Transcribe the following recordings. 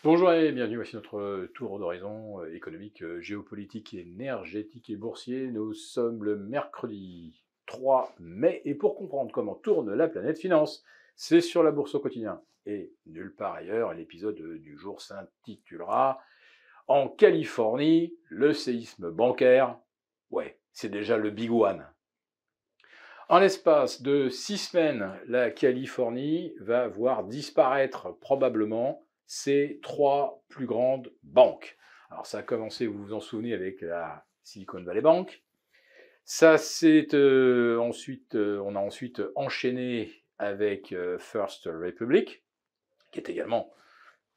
Bonjour et bienvenue, voici notre tour d'horizon économique, géopolitique, énergétique et boursier. Nous sommes le mercredi 3 mai et pour comprendre comment tourne la planète finance, c'est sur la bourse au quotidien et nulle part ailleurs. L'épisode du jour s'intitulera En Californie, le séisme bancaire. Ouais, c'est déjà le big one. En l'espace de 6 semaines, la Californie va voir disparaître probablement ses 3 plus grandes banques. Alors ça a commencé, vous vous en souvenez, avec la Silicon Valley Bank. Ça c'est on a ensuite enchaîné avec First Republic, qui est également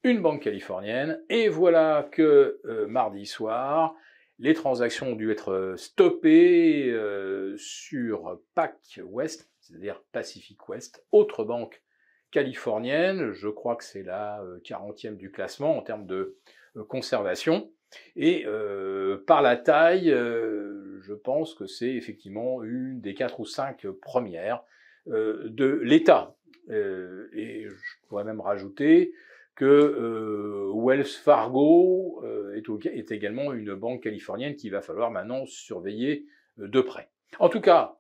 une banque californienne. Et voilà que mardi soir, les transactions ont dû être stoppées sur PacWest, c'est-à-dire Pacific West, autre banque californienne. Je crois que c'est la 40e du classement en termes de conservation. Et par la taille, je pense que c'est effectivement une des 4 ou 5 premières de l'État. Et je pourrais même rajouter que Wells Fargo est également une banque californienne qu'il va falloir maintenant surveiller de près. En tout cas,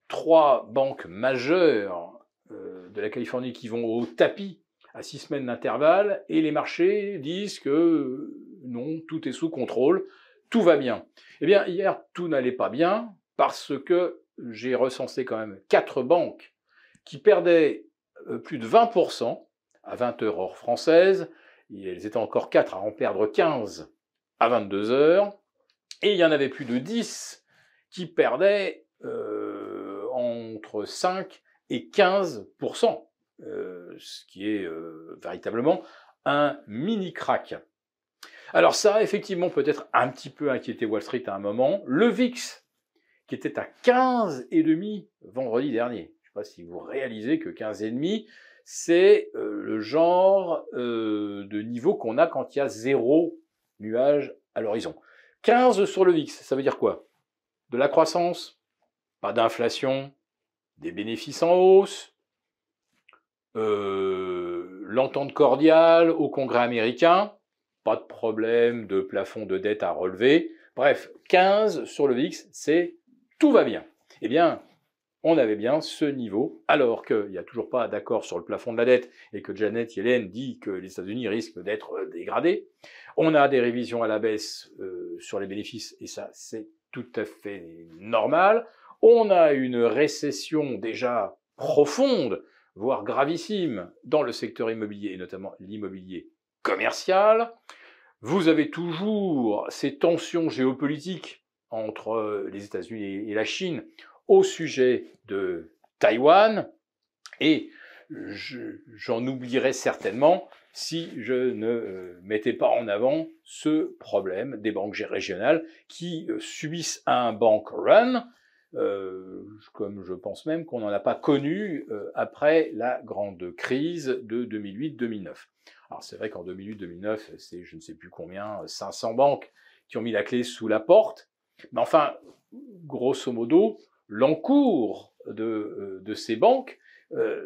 3 banques majeures de la Californie qui vont au tapis à 6 semaines d'intervalle, et les marchés disent que non, tout est sous contrôle, tout va bien. Eh bien, hier, tout n'allait pas bien, parce que j'ai recensé quand même 4 banques qui perdaient plus de 20%, à 20 heures hors française, elles étaient encore 4 à en perdre 15 à 22 heures, et il y en avait plus de 10 qui perdaient entre 5 et 15%, ce qui est véritablement un mini-crack. Alors ça a effectivement peut-être un petit peu inquiété Wall Street à un moment. Le VIX, qui était à 15,5 vendredi dernier. Je ne sais pas si vous réalisez que 15,5, c'est le genre de niveau qu'on a quand il y a 0 nuage à l'horizon. 15 sur le VIX, ça veut dire quoi? De la croissance, pas d'inflation, des bénéfices en hausse, l'entente cordiale au Congrès américain, pas de problème de plafond de dette à relever. Bref, 15 sur le VIX, c'est tout va bien. Eh bien, on avait bien ce niveau, alors qu'il n'y a toujours pas d'accord sur le plafond de la dette et que Janet Yellen dit que les États-Unis risquent d'être dégradés. On a des révisions à la baisse sur les bénéfices, et ça, c'est tout à fait normal. On a une récession déjà profonde, voire gravissime, dans le secteur immobilier, et notamment l'immobilier commercial. Vous avez toujours ces tensions géopolitiques entre les États-Unis et la Chine au sujet de Taïwan, et j'en oublierai certainement si je ne mettais pas en avant ce problème des banques régionales qui subissent un bank run, comme je pense même qu'on n'en a pas connu après la grande crise de 2008-2009. Alors c'est vrai qu'en 2008-2009, c'est je ne sais plus combien, 500 banques qui ont mis la clé sous la porte, mais enfin, grosso modo, l'encours de ces banques,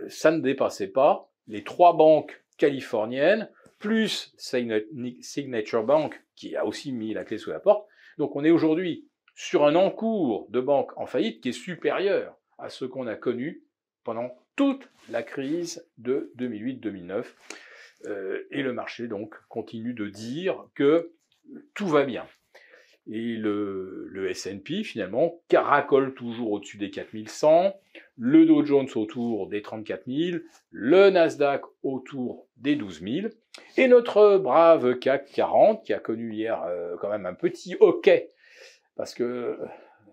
ça ne dépassait pas les 3 banques californiennes, plus Signature Bank, qui a aussi mis la clé sous la porte. Donc on est aujourd'hui sur un encours de banques en faillite qui est supérieur à ce qu'on a connu pendant toute la crise de 2008-2009. Et le marché donc continue de dire que tout va bien. Et le S&P, finalement, caracole toujours au-dessus des 4100, le Dow Jones autour des 34 000, le Nasdaq autour des 12 000, et notre brave CAC 40, qui a connu hier quand même un petit hoquet, parce que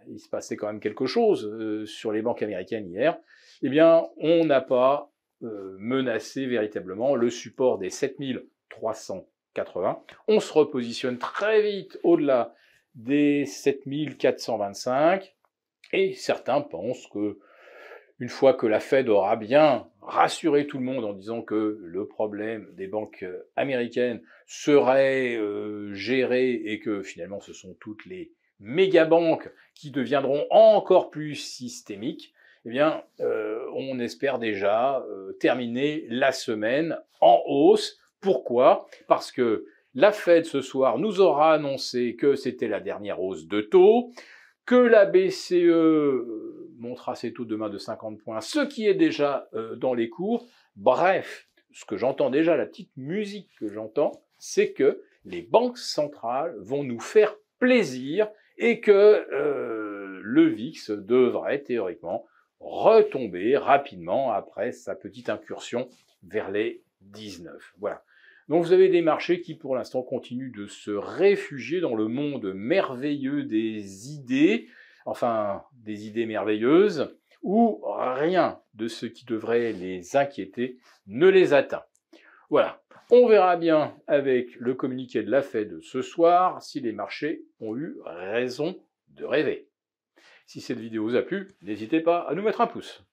il se passait quand même quelque chose sur les banques américaines hier, eh bien, on n'a pas menacé véritablement le support des 7380. On se repositionne très vite au-delà des 7425, et certains pensent que une fois que la Fed aura bien rassuré tout le monde en disant que le problème des banques américaines serait géré et que finalement ce sont toutes les mégabanques qui deviendront encore plus systémiques, eh bien on espère déjà terminer la semaine en hausse Pourquoi? Parce que la Fed ce soir nous aura annoncé que c'était la dernière hausse de taux, que la BCE montera ses taux demain de 50 points, ce qui est déjà dans les cours. Bref, ce que j'entends déjà, la petite musique que j'entends, c'est que les banques centrales vont nous faire plaisir et que le VIX devrait théoriquement retomber rapidement après sa petite incursion vers les 19. Voilà. Donc vous avez des marchés qui pour l'instant continuent de se réfugier dans le monde merveilleux des idées, enfin des idées merveilleuses, où rien de ce qui devrait les inquiéter ne les atteint. Voilà. On verra bien avec le communiqué de la Fed ce soir si les marchés ont eu raison de rêver. Si cette vidéo vous a plu, n'hésitez pas à nous mettre un pouce.